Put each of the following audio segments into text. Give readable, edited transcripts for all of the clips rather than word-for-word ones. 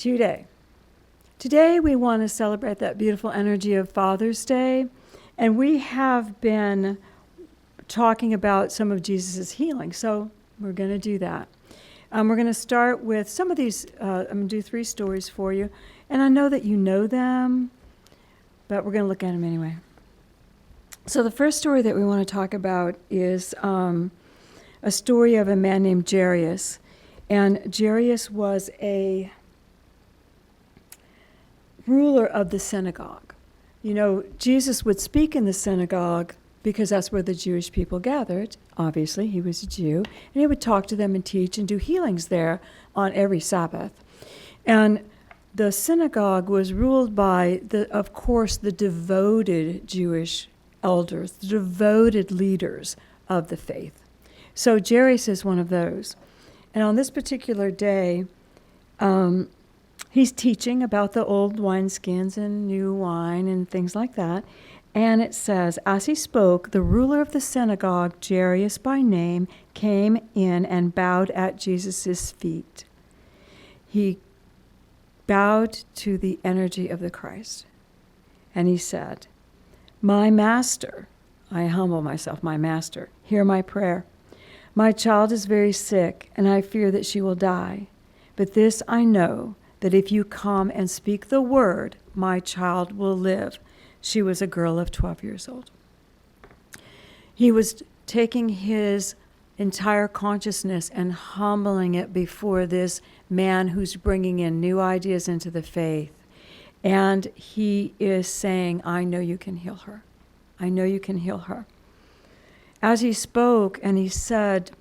today. Today we want to celebrate that beautiful energy of Father's Day, and we have been talking about some of Jesus' healing, so we're going to do that. We're going to start with some of these. I'm going to do 3 stories for you, and I know that you know them, but we're going to look at them anyway. So the first story that we want to talk about is a story of a man named Jairus, and Jairus was a ruler of the synagogue. You know, Jesus would speak in the synagogue because that's where the Jewish people gathered. Obviously, he was a Jew. And he would talk to them and teach and do healings there on every Sabbath. And the synagogue was ruled by, of course, the devoted Jewish elders, the devoted leaders of the faith. So Jairus is one of those. And on this particular day, he's teaching about the old wineskins and new wine and things like that. And it says, as he spoke, the ruler of the synagogue, Jairus by name, came in and bowed at Jesus' feet. He bowed to the energy of the Christ. And he said, "My master," I humble myself, "my master, hear my prayer. My child is very sick, and I fear that she will die. But this I know, that if you come and speak the word, my child will live." She was a girl of 12 years old. He was taking his entire consciousness and humbling it before this man who's bringing in new ideas into the faith. And he is saying, I know you can heal her. I know you can heal her. As he spoke and he said,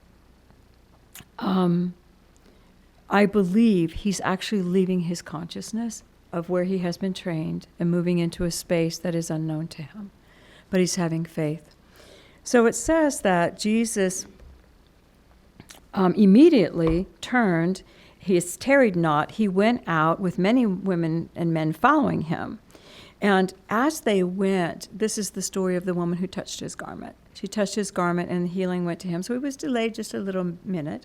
I believe he's actually leaving his consciousness of where he has been trained and moving into a space that is unknown to him. But he's having faith. So it says that Jesus immediately turned, he tarried not, he went out with many women and men following him. And as they went, this is the story of the woman who touched his garment. She touched his garment and healing went to him. So he was delayed just a little minute.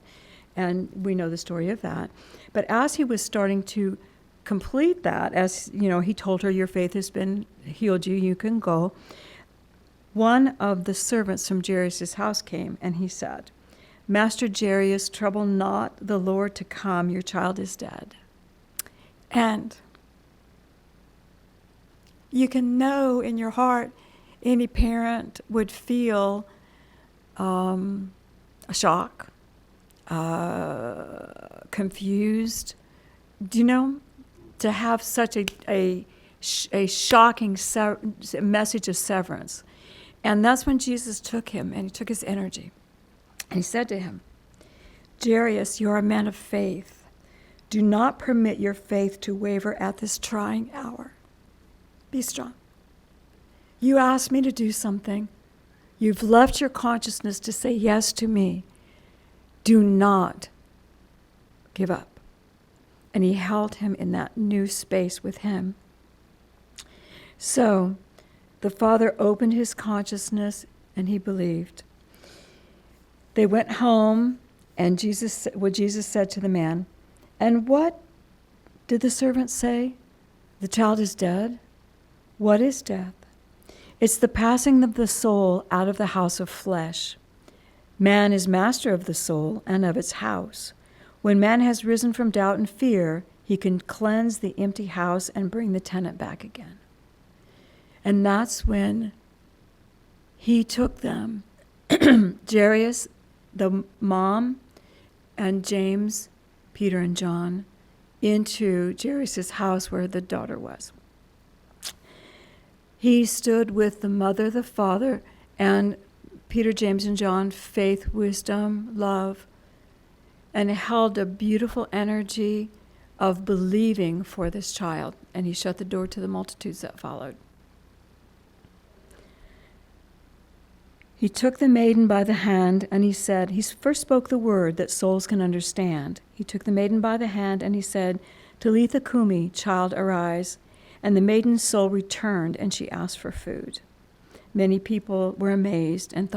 And we know the story of that. But as he was starting to complete that, as you know, he told her, your faith has been healed you, you can go. One of the servants from Jairus' house came and he said, Master Jairus, trouble not the Lord to come, your child is dead. And you can know in your heart, any parent would feel a shock, confused. Do you know? To have such a shocking message of severance. And that's when Jesus took him and he took his energy. And he said to him, Jairus, you are a man of faith. Do not permit your faith to waver at this trying hour. Be strong. You asked me to do something. You've left your consciousness to say yes to me. Do not give up. And he held him in that new space with him. So the Father opened his consciousness and he believed. They went home and Jesus said to the man, and what did the servant say? The child is dead? What is death? It's the passing of the soul out of the house of flesh. Man is master of the soul and of its house. When man has risen from doubt and fear, he can cleanse the empty house and bring the tenant back again. And that's when he took them, Jairus, the mom, and James, Peter, and John, into Jairus' house where the daughter was. He stood with the mother, the father, and Peter, James, and John, faith, wisdom, love, and held a beautiful energy of believing for this child. And he shut the door to the multitudes that followed. He took the maiden by the hand and he said, he first spoke the word that souls can understand. He took the maiden by the hand and he said, Talitha Kumi, child, arise. And the maiden's soul returned and she asked for food. Many people were amazed and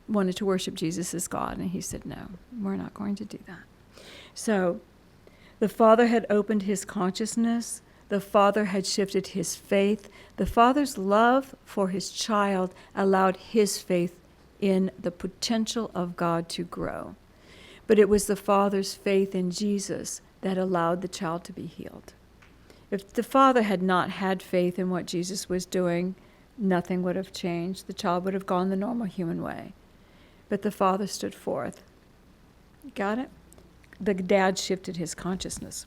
wanted to worship Jesus as God. And he said, no, we're not going to do that. So The Father had opened his consciousness. The Father had shifted his faith. The Father's love for his child allowed his faith in the potential of God to grow. But it was the Father's faith in Jesus that allowed the child to be healed. If the Father had not had faith in what Jesus was doing, nothing would have changed. The child would have gone the normal human way. But the Father stood forth. Got it? The dad shifted his consciousness.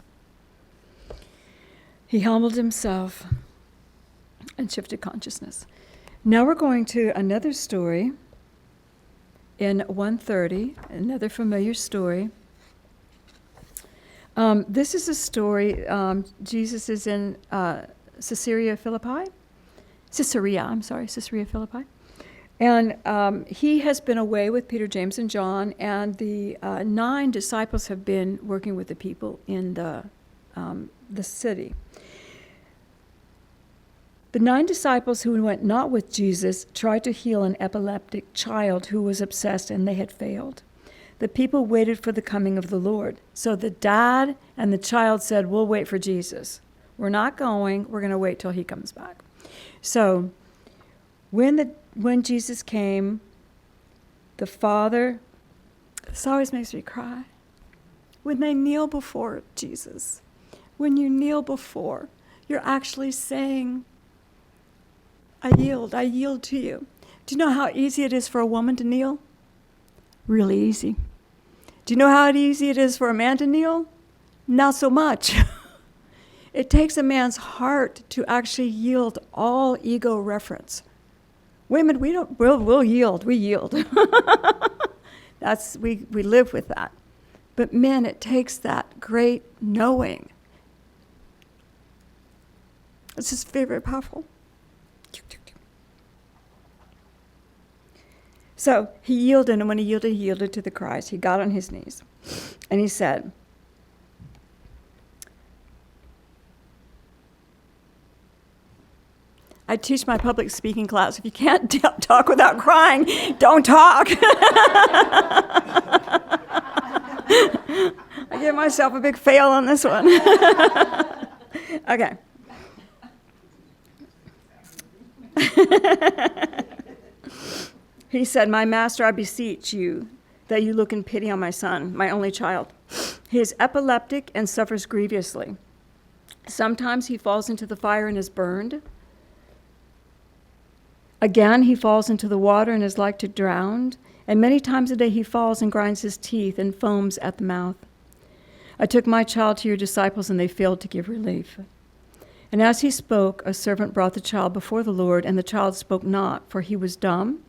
He humbled himself and shifted consciousness. Now we're going to another story in 130, another familiar story. This is a story, Jesus is in Caesarea Philippi. And he has been away with Peter, James, and John, and the 9 disciples have been working with the people in the city. The 9 disciples who went not with Jesus tried to heal an epileptic child who was obsessed, and they had failed. The people waited for the coming of the Lord. So the dad and the child said, we'll wait for Jesus. We're not going. We're going to wait till he comes back. So when Jesus came, the Father, this always makes me cry. When they kneel before Jesus, when you kneel before, you're actually saying, I yield to you. Do you know how easy it is for a woman to kneel? Really easy. Do you know how easy it is for a man to kneel? Not so much. It takes a man's heart to actually yield all ego reference. Women, we'll yield. We yield. We live with that. But men, it takes that great knowing. It's just very, very powerful. So he yielded, and when he yielded to the cries. He got on his knees, and he said, I teach my public speaking class. If you can't talk without crying, don't talk. I give myself a big fail on this one. Okay. He said, my master, I beseech you that you look in pity on my son, my only child. He is epileptic and suffers grievously. Sometimes he falls into the fire and is burned. Again, he falls into the water and is like to drown. And many times a day he falls and grinds his teeth and foams at the mouth. I took my child to your disciples, and they failed to give relief. And as he spoke, a servant brought the child before the Lord, and the child spoke not, for he was dumb,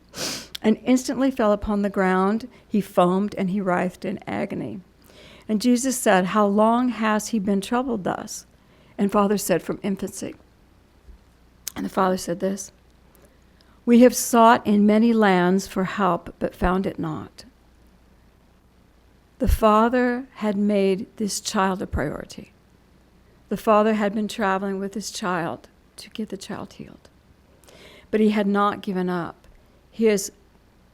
and instantly fell upon the ground. He foamed, and he writhed in agony. And Jesus said, how long has he been troubled thus? And Father said, from infancy. And the Father said this, we have sought in many lands for help, but found it not. The Father had made this child a priority. The Father had been traveling with his child to get the child healed. But he had not given up. His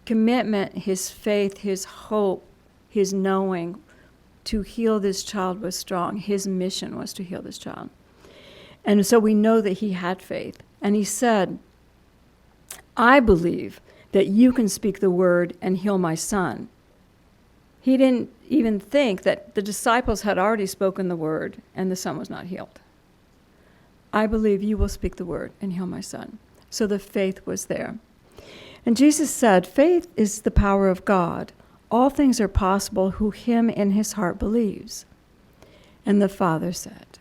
commitment, his faith, his hope, his knowing to heal this child was strong. His mission was to heal this child. And so we know that he had faith. And he said, I believe that you can speak the word and heal my son. He didn't even think that the disciples had already spoken the word and the son was not healed. I believe you will speak the word and heal my son. So the faith was there. And Jesus said, faith is the power of God. All things are possible who him in his heart believes. And the Father said,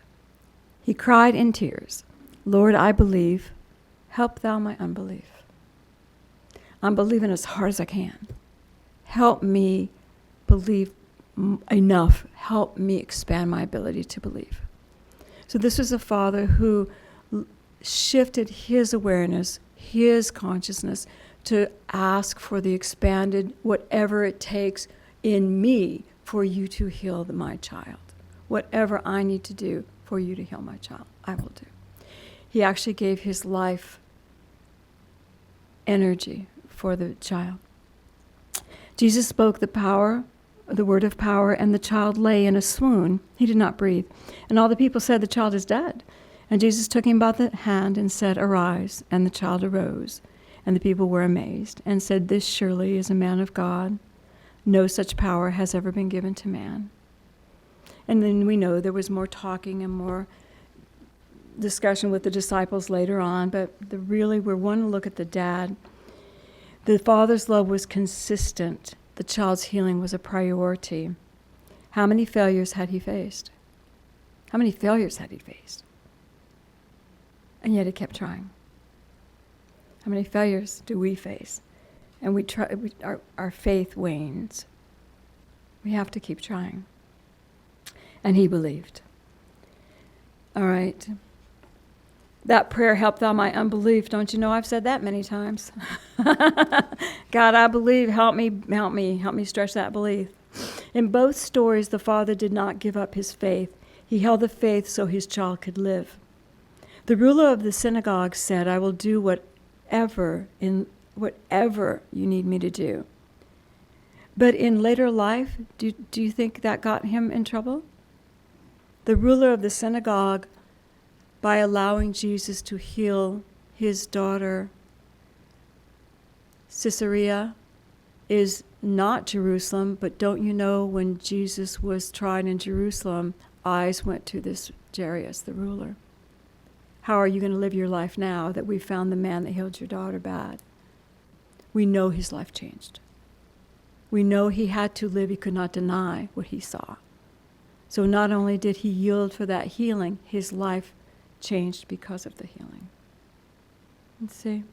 he cried in tears, Lord, I believe, help thou my unbelief. I'm believing as hard as I can. Help me believe enough. Help me expand my ability to believe. So this was a father who shifted his awareness, his consciousness, to ask for the expanded, whatever it takes in me for you to heal my child. Whatever I need to do for you to heal my child, I will do. He actually gave his life energy for the child. Jesus spoke the power the word of power, and the child lay in a swoon. He did not breathe. And all the people said, the child is dead. And Jesus took him by the hand and said, arise. And the child arose. And the people were amazed and said, this surely is a man of God. No such power has ever been given to man. And then we know there was more talking and more discussion with the disciples later on, but we want to look at the dad. The father's love was consistent. The child's healing was a priority. How many failures had he faced? How many failures had he faced? And yet he kept trying. How many failures do we face? And our faith wanes. We have to keep trying. And he believed. All right. That prayer, help thou my unbelief. Don't you know I've said that many times? God, I believe. Help me stretch that belief. In both stories, the father did not give up his faith. He held the faith so his child could live. The ruler of the synagogue said, I will do whatever you need me to do. But in later life, do you think that got him in trouble? The ruler of the synagogue, by allowing Jesus to heal his daughter, Caesarea, is not Jerusalem, but don't you know when Jesus was tried in Jerusalem, eyes went to this Jairus, the ruler. How are you going to live your life now that we found the man that healed your daughter bad? We know his life changed. We know he had to live. He could not deny what he saw. So not only did he yield for that healing, his life changed because of the healing. Let's see.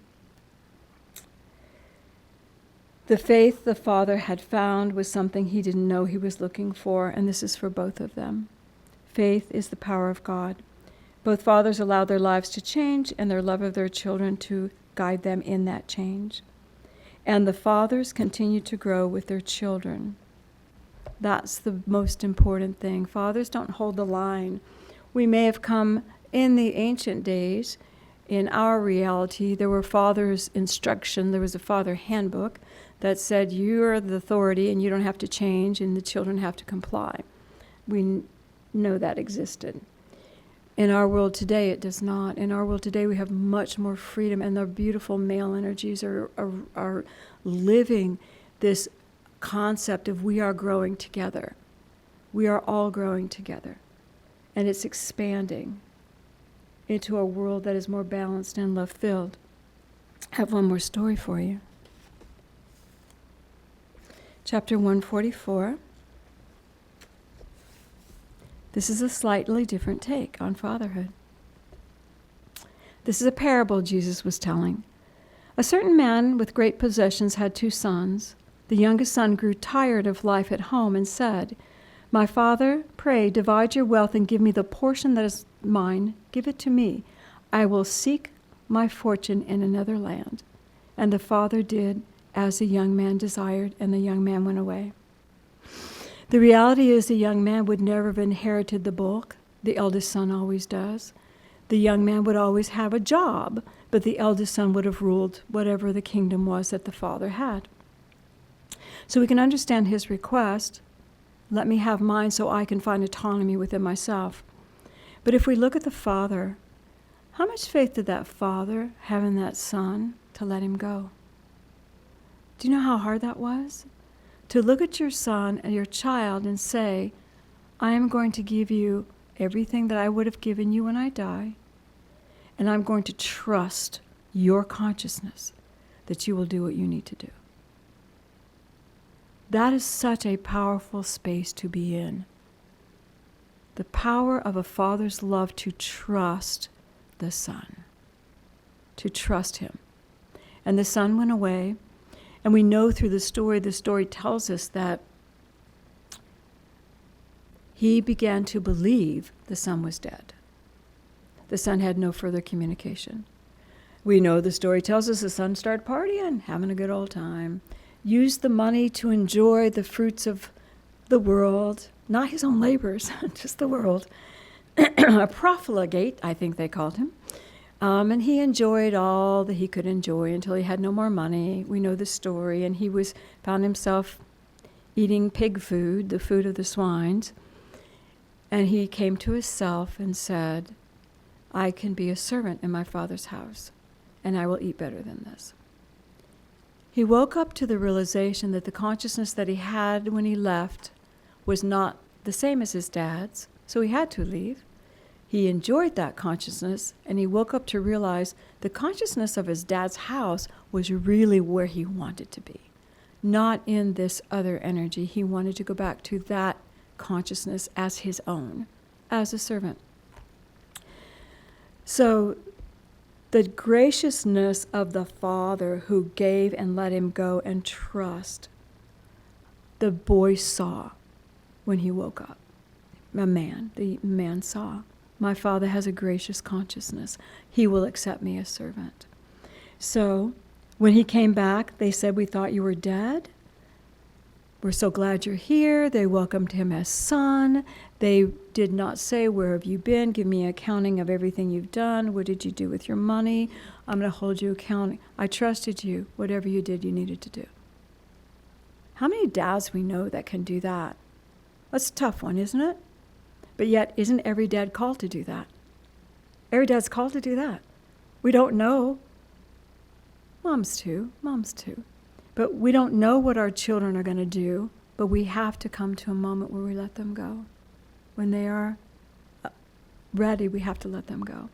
The faith the father had found was something he didn't know he was looking for, and this is for both of them. Faith is the power of God. Both fathers allowed their lives to change and their love of their children to guide them in that change. And the fathers continued to grow with their children. That's the most important thing. Fathers don't hold the line. We may have come in the ancient days, in our reality, there were fathers' instruction. There was a father handbook that said you are the authority and you don't have to change and the children have to comply. We know that existed. In our world today, it does not. In our world today, we have much more freedom, and the beautiful male energies are living this concept of we are growing together. We are all growing together. And it's expanding into a world that is more balanced and love-filled. I have one more story for you. Chapter 144. This is a slightly different take on fatherhood. This is a parable Jesus was telling. A certain man with great possessions had 2 sons. The youngest son grew tired of life at home and said, My father, pray divide your wealth and give me the portion that is mine. Give it to me. I will seek my fortune in another land. And the father did as the young man desired, and the young man went away. The reality is the young man would never have inherited the bulk. The eldest son always does. The young man would always have a job, but the eldest son would have ruled whatever the kingdom was that the father had. So we can understand his request, let me have mine so I can find autonomy within myself. But if we look at the father, how much faith did that father have in that son to let him go? Do you know how hard that was? To look at your son and your child and say, I am going to give you everything that I would have given you when I die, and I'm going to trust your consciousness that you will do what you need to do. That is such a powerful space to be in. The power of a father's love to trust the son, to trust him. And the son went away. And we know through the story tells us that he began to believe the son was dead. The son had no further communication. We know the story tells us the son started partying, having a good old time, used the money to enjoy the fruits of the world, not his own labors, just the world. A profligate, I think they called him. And he enjoyed all that he could enjoy until he had no more money. We know the story, and he found himself eating pig food, the food of the swines. And he came to himself and said, I can be a servant in my Father's house, and I will eat better than this. He woke up to the realization that the consciousness that he had when he left was not the same as his dad's, so he had to leave. He enjoyed that consciousness, and he woke up to realize the consciousness of his dad's house was really where he wanted to be, not in this other energy. He wanted to go back to that consciousness as his own, as a servant. So the graciousness of the Father who gave and let him go and trust, the boy saw when he woke up. The man saw. My Father has a gracious consciousness. He will accept me as servant. So when he came back, they said, we thought you were dead. We're so glad you're here. They welcomed him as son. They did not say, where have you been? Give me an accounting of everything you've done. What did you do with your money? I'm going to hold you accountable. I trusted you. Whatever you did, you needed to do. How many dads we know that can do that? That's a tough one, isn't it? But yet, isn't every dad called to do that? Every dad's called to do that. We don't know. Moms too. But we don't know what our children are going to do, but we have to come to a moment where we let them go. When they are ready, we have to let them go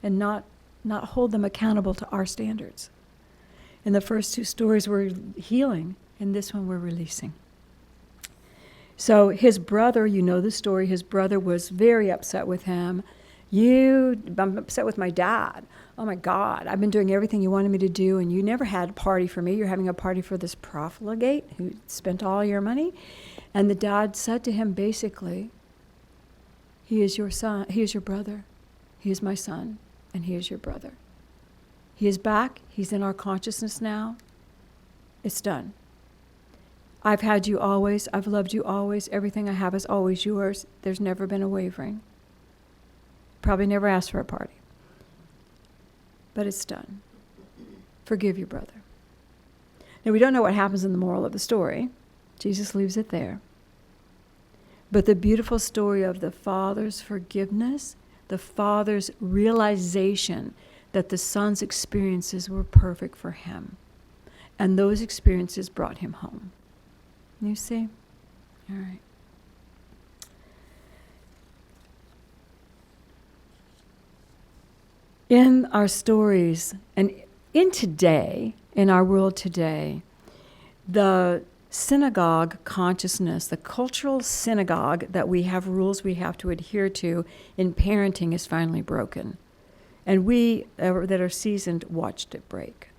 and not hold them accountable to our standards. In the first two stories, we're healing. In this one, we're releasing. So his brother, you know the story, his brother was very upset with him. I'm upset with my dad. Oh my God, I've been doing everything you wanted me to do, and you never had a party for me. You're having a party for this profligate who spent all your money. And the dad said to him basically, he is your son, he is your brother. He is my son, and he is your brother. He is back, he's in our consciousness now. It's done. I've had you always, I've loved you always, everything I have is always yours. There's never been a wavering. Probably never asked for a party. But it's done. Forgive your brother. Now, we don't know what happens in the moral of the story. Jesus leaves it there. But the beautiful story of the Father's forgiveness, the Father's realization that the Son's experiences were perfect for him. And those experiences brought him home. You see? All right. In our stories, and in our world today, the synagogue consciousness, the cultural synagogue that we have rules we have to adhere to in parenting is finally broken. And we that are seasoned watched it break.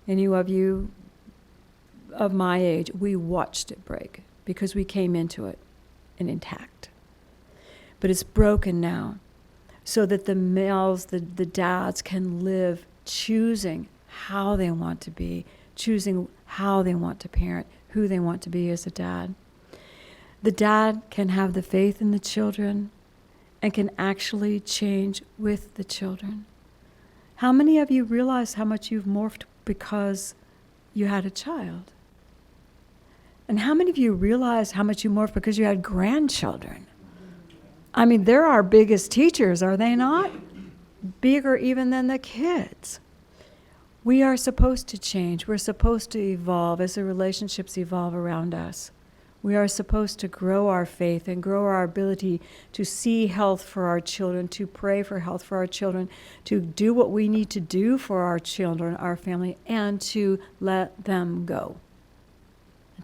Any of you of my age, we watched it break because we came into it intact. But it's broken now, so that the males, the dads can live choosing how they want to be, choosing how they want to parent, who they want to be as a dad. The dad can have the faith in the children and can actually change with the children. How many of you realize how much you've morphed because you had a child? And how many of you realize how much you morphed because you had grandchildren? I mean, they're our biggest teachers, are they not? Bigger even than the kids. We are supposed to change. We're supposed to evolve as the relationships evolve around us. We are supposed to grow our faith and grow our ability to see health for our children, to pray for health for our children, to do what we need to do for our children, our family, and to let them go.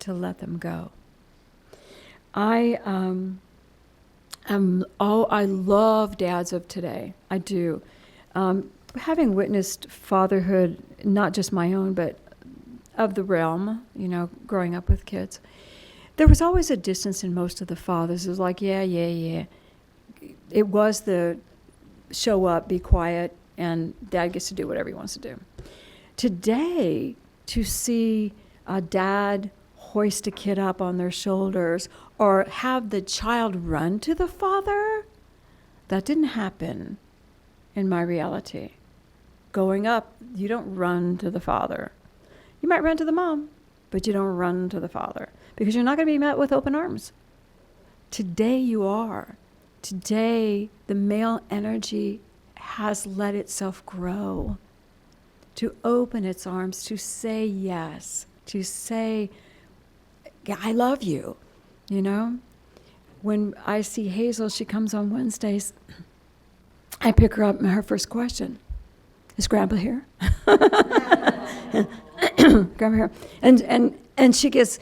To let them go. I love dads of today. I do. Having witnessed fatherhood, not just my own, but of the realm, growing up with kids, there was always a distance in most of the fathers. It was like, yeah. It was the show up, be quiet, and dad gets to do whatever he wants to do. Today, to see a dad hoist a kid up on their shoulders or have the child run to the father, that didn't happen in my reality. Growing up, you don't run to the father. You might run to the mom, but you don't run to the Father because you're not going to be met with open arms. Today you are. Today the male energy has let itself grow, to open its arms, to say yes, to say, I love you, you know? When I see Hazel, she comes on Wednesdays, I pick her up and her first question, is Grandpa here? Grandpa here. And she gets,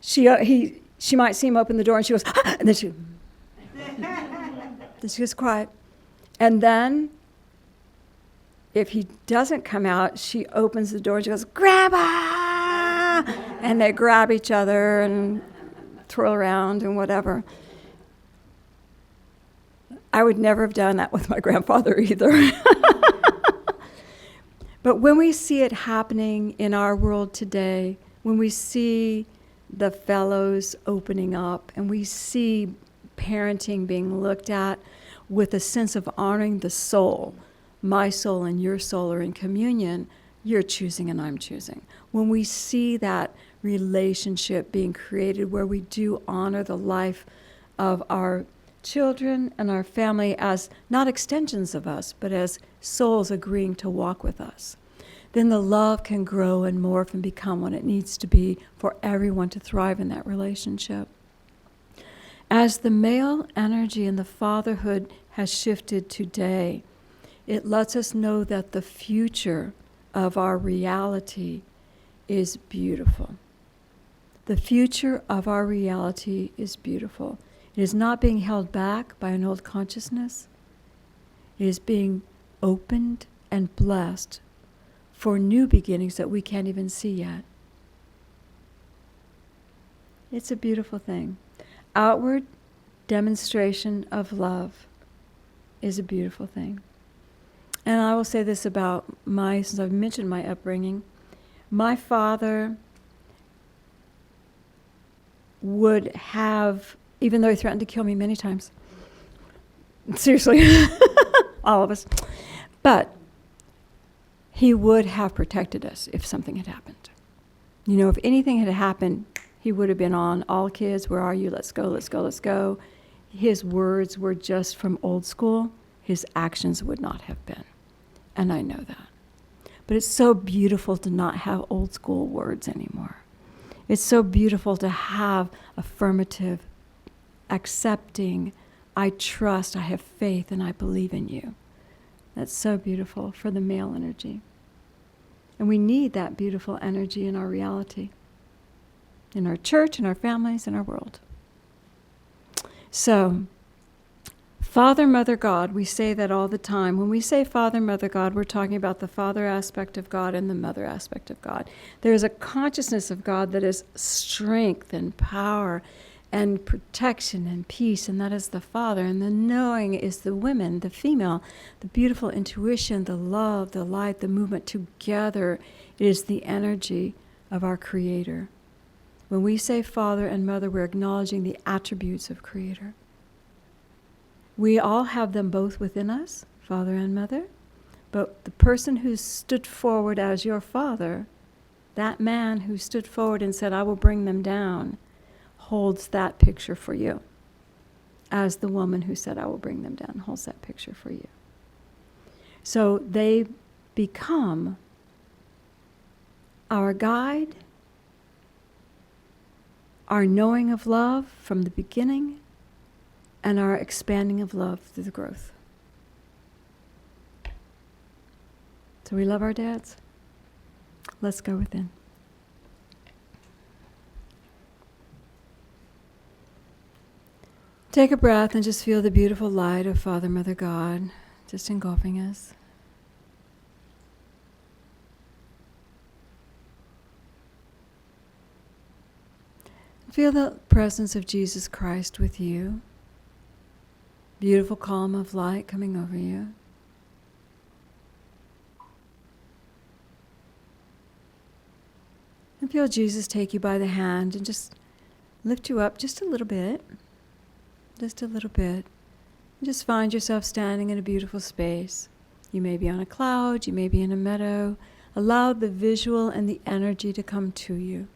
she might see him open the door and she goes, ah! And then she gets quiet. And then, if he doesn't come out, she opens the door and she goes, Grandpa! And they grab each other and twirl around and whatever. I would never have done that with my grandfather either. But when we see it happening in our world today, when we see the fellows opening up and we see parenting being looked at with a sense of honoring the soul, my soul and your soul are in communion, you're choosing and I'm choosing. When we see that relationship being created where we do honor the life of our children and our family as not extensions of us, but as souls agreeing to walk with us, then the love can grow and morph and become what it needs to be for everyone to thrive in that relationship. As the male energy and the fatherhood has shifted today, it lets us know that the future of our reality is beautiful. The future of our reality is beautiful. It is not being held back by an old consciousness. It is being opened and blessed for new beginnings that we can't even see yet. It's a beautiful thing. Outward demonstration of love is a beautiful thing. And I will say this about since I've mentioned my upbringing, my father would have, even though he threatened to kill me many times, seriously, all of us, but he would have protected us if something had happened. You know, if anything had happened, he would have been on, all kids, where are you? Let's go, let's go, let's go. His words were just from old school. His actions would not have been. And I know that. But it's so beautiful to not have old school words anymore. It's so beautiful to have affirmative, accepting, I trust, I have faith, and I believe in you. That's so beautiful for the male energy. And we need that beautiful energy in our reality, in our church, in our families, in our world. So, Father, Mother, God, we say that all the time. When we say Father, Mother, God, we're talking about the Father aspect of God and the Mother aspect of God. There is a consciousness of God that is strength and power and protection and peace, and that is the Father. And the knowing is the women, the female, the beautiful intuition, the love, the light, the movement. Together it is the energy of our Creator. When we say Father and Mother, we're acknowledging the attributes of Creator. We all have them both within us, Father and Mother, but the person who stood forward as your father, that man who stood forward and said, I will bring them down, holds that picture for you. As the woman who said, I will bring them down, holds that picture for you. So they become our guide, our knowing of love from the beginning, and our expanding of love through the growth. So we love our dads. Let's go within. Take a breath and just feel the beautiful light of Father, Mother, God just engulfing us. Feel the presence of Jesus Christ with you. Beautiful calm of light coming over you. And feel Jesus take you by the hand and just lift you up just a little bit. Just a little bit. And just find yourself standing in a beautiful space. You may be on a cloud, you may be in a meadow, Allow the visual and the energy to come to you.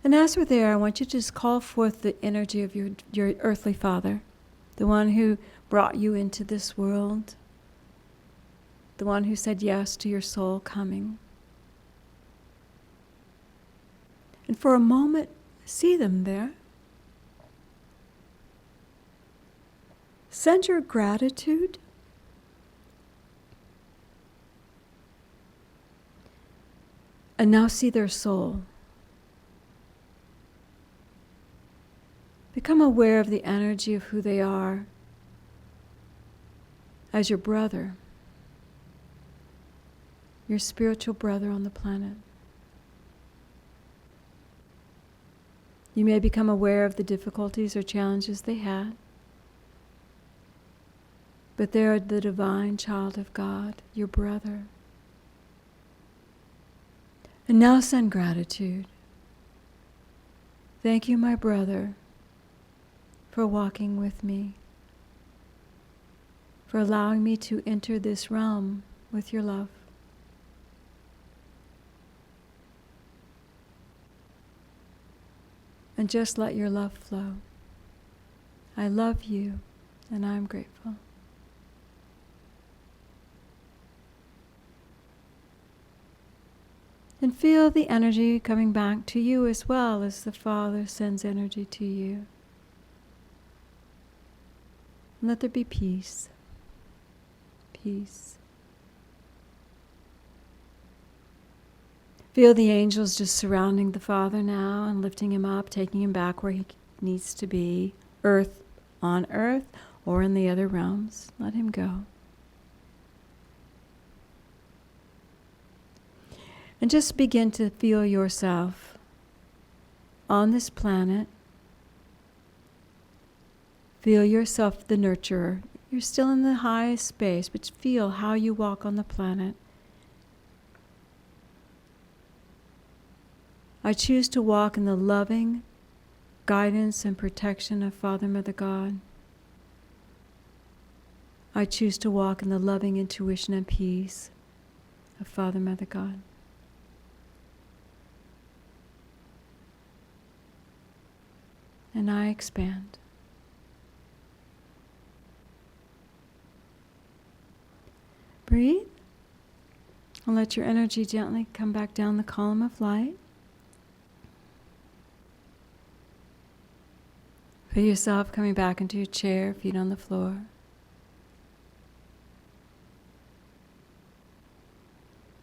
And as we're there, I want you to just call forth the energy of your earthly father, the one who brought you into this world, the one who said yes to your soul coming. And for a moment, see them there. Send your gratitude. And now see their soul. Become aware of the energy of who they are as your brother, your spiritual brother on the planet. You may become aware of the difficulties or challenges they had, but they are the divine child of God, your brother. And now send gratitude. Thank you, my brother, for walking with me, for allowing me to enter this realm with your love. And just let your love flow. I love you, and I'm grateful. And feel the energy coming back to you as well as the Father sends energy to you. And let there be peace. Peace. Feel the angels just surrounding the Father now and lifting him up, taking him back where he needs to be, on earth, or in the other realms. Let him go. And just begin to feel yourself on this planet. Feel yourself the nurturer. You're still in the highest space, but feel how you walk on the planet. I choose to walk in the loving guidance and protection of Father, Mother, God. I choose to walk in the loving intuition and peace of Father, Mother, God. And I expand. Breathe. And let your energy gently come back down the column of light. Feel yourself coming back into your chair, feet on the floor.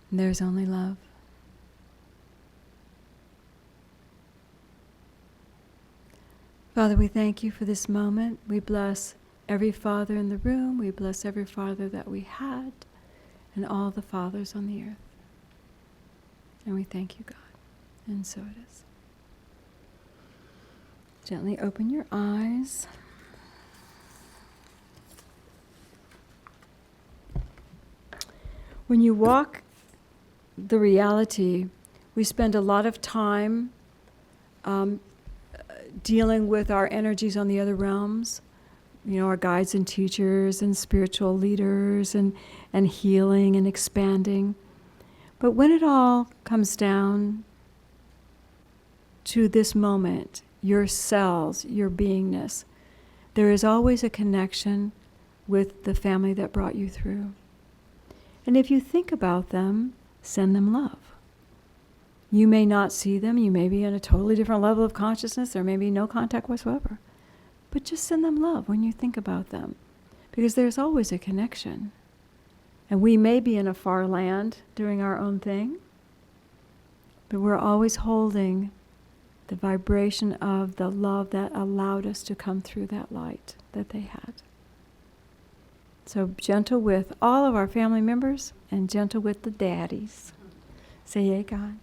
And there's only love. Father, we thank you for this moment. We bless every father in the room. We bless every father that we had and all the fathers on the earth. And we thank you, God. And so it is. Gently open your eyes. When you walk the reality, we spend a lot of time dealing with our energies on the other realms, our guides and teachers and spiritual leaders and healing and expanding. But when it all comes down to this moment, your cells, your beingness, there is always a connection with the family that brought you through. And if you think about them, send them love. You may not see them, you may be in a totally different level of consciousness, there may be no contact whatsoever. But just send them love when you think about them, because there's always a connection. And we may be in a far land doing our own thing, but we're always holding the vibration of the love that allowed us to come through that light that they had. So gentle with all of our family members and gentle with the daddies. Say, yay, God.